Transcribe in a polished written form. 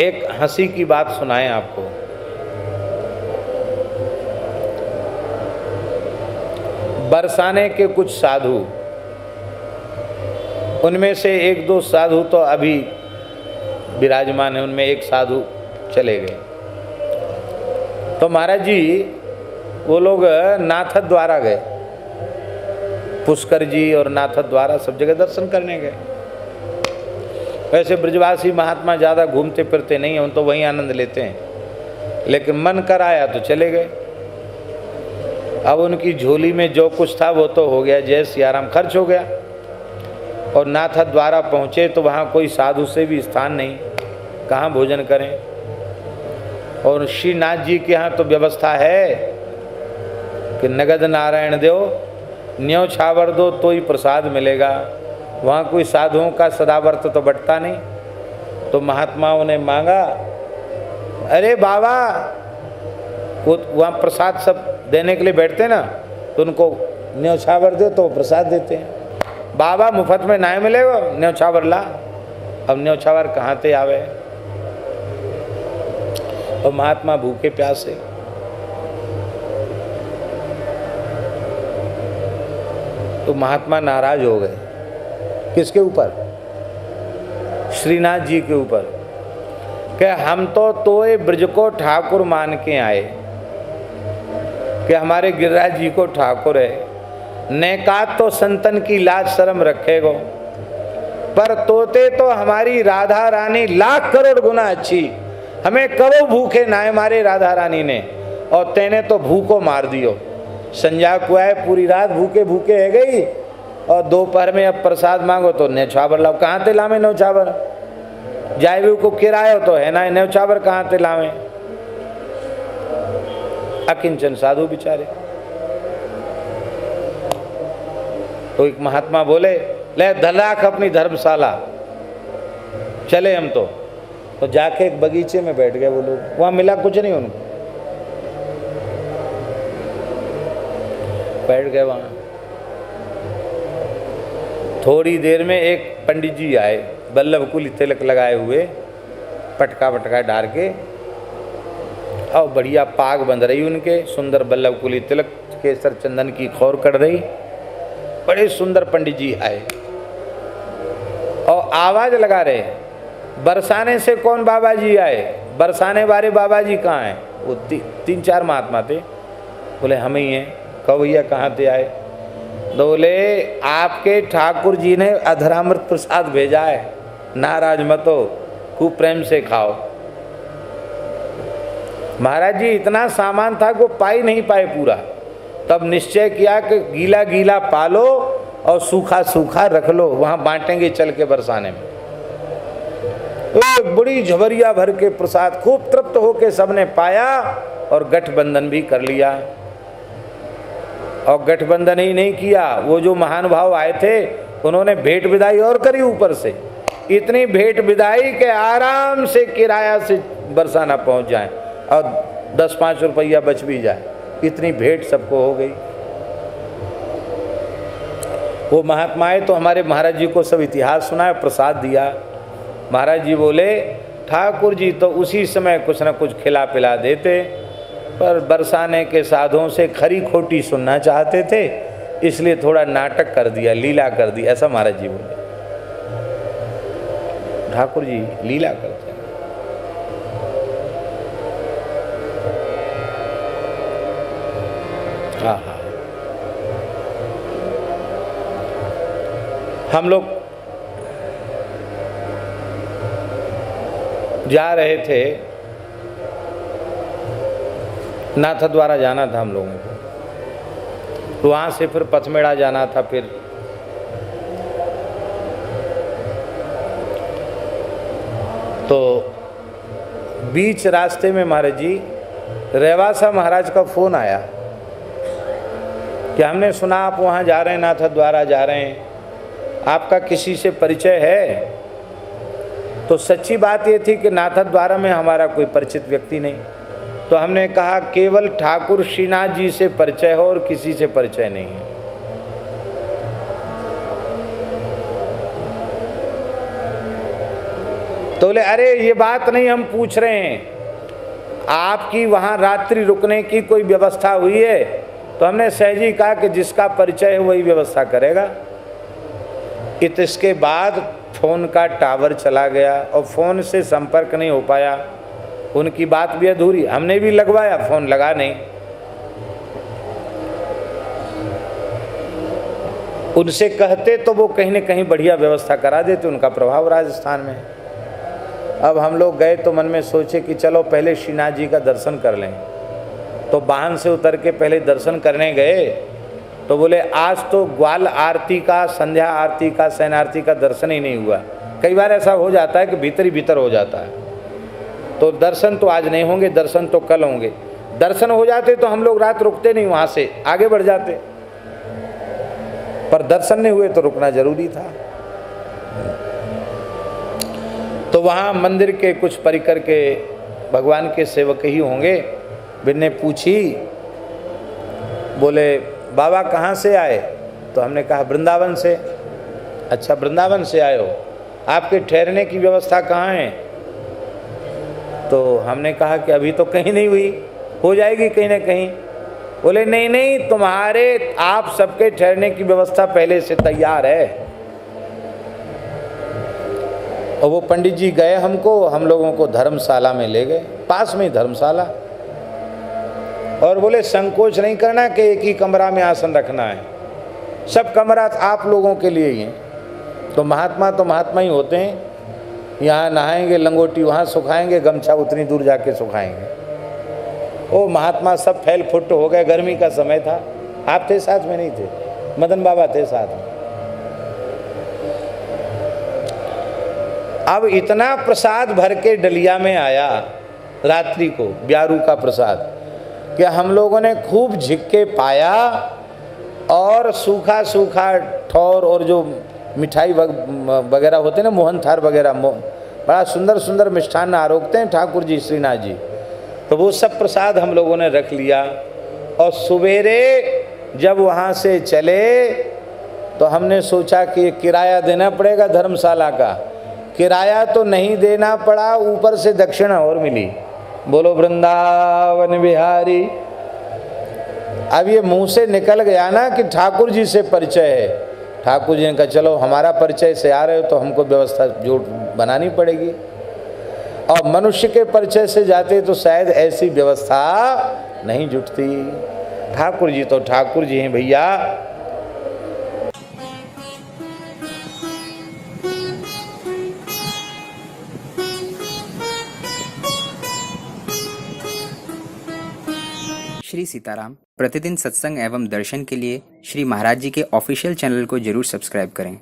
एक हंसी की बात सुनाएं आपको। बरसाने के कुछ साधु, उनमें से एक दो साधु तो अभी विराजमान है, उनमें एक साधु चले गए। तो महाराज जी वो लोग नाथ द्वारा गए, पुष्कर जी और नाथ द्वारा सब जगह दर्शन करने गए। वैसे ब्रजवासी महात्मा ज़्यादा घूमते फिरते नहीं हैं, उन तो वहीं आनंद लेते हैं, लेकिन मन कर आया तो चले गए। अब उनकी झोली में जो कुछ था वो तो हो गया, जय सियाराम खर्च हो गया। और नाथ द्वारा पहुँचे तो वहाँ कोई साधु से भी स्थान नहीं, कहाँ भोजन करें। और श्रीनाथ जी के यहाँ तो व्यवस्था है कि नगद नारायण दो, न्यो छावर दो तो ही प्रसाद मिलेगा। वहाँ कोई साधुओं का सदावर्त तो बटता नहीं। तो महात्माओं ने मांगा, अरे बाबा, वो वहाँ प्रसाद सब देने के लिए बैठते ना, तो उनको न्योछावर दो तो प्रसाद देते हैं। बाबा मुफ्त में ना मिलेगा, न्योछावर ला। अब न्योछावर कहाँ से आवे। और महात्मा भूखे प्यासे, तो महात्मा नाराज हो गए। किसके ऊपर? श्रीनाथ जी के ऊपर। कि हम तो तोए ब्रज को ठाकुर मान के आए, कि हमारे गिरिराज जी को ठाकुर है, नेकात तो संतन की लाज शर्म रखेगो, पर तोते तो हमारी राधा रानी लाख करोड़ गुना अच्छी, हमें कबो भूखे ना मारे राधा रानी ने, और तेने तो भूखो मार दियो। संजा को आए, पूरी रात भूखे भूखे है गई, और दोपहर में अब प्रसाद मांगो तो न्योछावर लाओ। कहाँ ते लावे न्योछावर? जायवे को किरायो तो है ना, न्योछावर कहाँ ते लावे? अकिंचन साधु बेचारे। तो एक महात्मा बोले, ले धलाख अपनी धर्मशाला, चले हम तो जाके एक बगीचे में बैठ गए वो लोग। वहां मिला कुछ नहीं उनको, बैठ गए वहां। थोड़ी देर में एक पंडित जी आए, बल्लभ कुल तिलक लगाए हुए, पटका वटका डाल के, और बढ़िया पाग बंध रही उनके, सुंदर बल्लभ कुली तिलक, केसर चंदन की खौर कर रही। बड़े सुंदर पंडित जी आए और आवाज लगा रहे, बरसाने से कौन बाबा जी आए? बरसाने वाले बाबा जी कहाँ हैं? वो तीन चार महात्मा थे। बोले हम ही हैं। कहो भैया कहाँ से आए? बोले आपके ठाकुर जी ने अधरामृत प्रसाद भेजा है, नाराज मत हो, खूब प्रेम से खाओ। महाराज जी इतना सामान था कि वो पाई नहीं पाए पूरा। तब निश्चय किया कि गीला गीला पालो और सूखा सूखा रख लो, वहां बांटेंगे चल के बरसाने में। एक बड़ी झबरिया भर के प्रसाद खूब तृप्त होके सबने पाया और गठबंधन भी कर लिया। और गठबंधन ही नहीं किया, वो जो महानुभाव आए थे उन्होंने भेंट विदाई और करी ऊपर से। इतनी भेंट विदाई के आराम से किराया से बरसाना पहुंच जाए और 10-5 रुपया बच भी जाए, इतनी भेंट सबको हो गई। वो महात्माएं तो हमारे महाराज जी को सब इतिहास सुनाया, प्रसाद दिया। महाराज जी बोले ठाकुर जी तो उसी समय कुछ न कुछ खिला पिला देते, पर बरसाने के साधुओं से खरी खोटी सुनना चाहते थे, इसलिए थोड़ा नाटक कर दिया, लीला कर दी। ऐसा महाराज जी बोले। ठाकुर जी लीला करते हैं। हाँ, हम लोग जा रहे थे, नाथ द्वारा जाना था हम लोगों को, तो वहाँ से फिर पथमेड़ा जाना था। फिर तो बीच रास्ते में महाराज जी रेवासा महाराज का फोन आया कि हमने सुना आप वहाँ जा रहे हैं, नाथ द्वारा जा रहे हैं, आपका किसी से परिचय है? तो सच्ची बात ये थी कि नाथ द्वारा में हमारा कोई परिचित व्यक्ति नहीं। तो हमने कहा केवल ठाकुर श्रीनाथ जी से परिचय हो और किसी से परिचय नहीं है। तो बोले अरे ये बात नहीं हम पूछ रहे हैं, आपकी वहाँ रात्रि रुकने की कोई व्यवस्था हुई है? तो हमने सहजी कहा कि जिसका परिचय है वही व्यवस्था करेगा। इसके बाद फ़ोन का टावर चला गया और फ़ोन से संपर्क नहीं हो पाया, उनकी बात भी अधूरी। हमने भी लगवाया, फ़ोन लगा नहीं। उनसे कहते तो वो कहीं न कहीं बढ़िया व्यवस्था करा देते, उनका प्रभाव राजस्थान में है। अब हम लोग गए तो मन में सोचे कि चलो पहले श्रीनाथ जी का दर्शन कर लें। तो वाहन से उतर के पहले दर्शन करने गए तो बोले आज तो ग्वाल आरती का, संध्या आरती का, शयन आरती का दर्शन ही नहीं हुआ। कई बार ऐसा हो जाता है कि भीतर ही भीतर हो जाता है, तो दर्शन तो आज नहीं होंगे, दर्शन तो कल होंगे। दर्शन हो जाते तो हम लोग रात रुकते नहीं, वहाँ से आगे बढ़ जाते, पर दर्शन नहीं हुए तो रुकना जरूरी था। तो वहाँ मंदिर के कुछ परिकर के भगवान के सेवक ही होंगे, बिन्ने पूछी, बोले बाबा कहाँ से आए? तो हमने कहा वृंदावन से। अच्छा वृंदावन से आए हो, आपके ठहरने की व्यवस्था कहाँ है? तो हमने कहा कि अभी तो कहीं नहीं हुई, हो जाएगी कहीं ना कहीं। बोले नहीं नहीं, तुम्हारे आप सबके ठहरने की व्यवस्था पहले से तैयार है। और वो पंडित जी गए हमको, हम लोगों को धर्मशाला में ले गए, पास में ही धर्मशाला, और बोले संकोच नहीं करना कि एक ही कमरा में आसन रखना है, सब कमरा आप लोगों के लिए ही है। तो महात्मा ही होते हैं, यहाँ नहाएंगे, लंगोटी वहाँ सुखाएंगे, गमछा उतनी दूर जाके सुखाएंगे। ओ महात्मा सब फैल फुट हो गए, गर्मी का समय था। आप थे साथ में? नहीं थे, मदन बाबा थे साथ में। अब इतना प्रसाद भर के डलिया में आया रात्रि को, ब्यारू का प्रसाद, कि हम लोगों ने खूब झिक्के पाया, और सूखा सूखा ठौर और जो मिठाई वगैरह होते हैं ना, मोहन थार वगैरह, बड़ा सुंदर सुंदर मिष्ठान्न आरोगते हैं ठाकुर जी, श्रीनाथ जी। तो वो सब प्रसाद हम लोगों ने रख लिया। और सवेरे जब वहाँ से चले तो हमने सोचा कि किराया देना पड़ेगा धर्मशाला का। किराया तो नहीं देना पड़ा, ऊपर से दक्षिणा और मिली। बोलो वृंदावन बिहारी। अब ये मुंह से निकल गया ना कि ठाकुर जी से परिचय है। ठाकुर जी ने कहा चलो हमारा परिचय से आ रहे हो तो हमको व्यवस्था जोड़ बनानी पड़ेगी, और मनुष्य के परिचय से जाते तो शायद ऐसी व्यवस्था नहीं जुटती। ठाकुर जी तो ठाकुर जी हैं भैया। श्री सीताराम। प्रतिदिन सत्संग एवं दर्शन के लिए श्री महाराज जी के ऑफिशियल चैनल को जरूर सब्सक्राइब करें।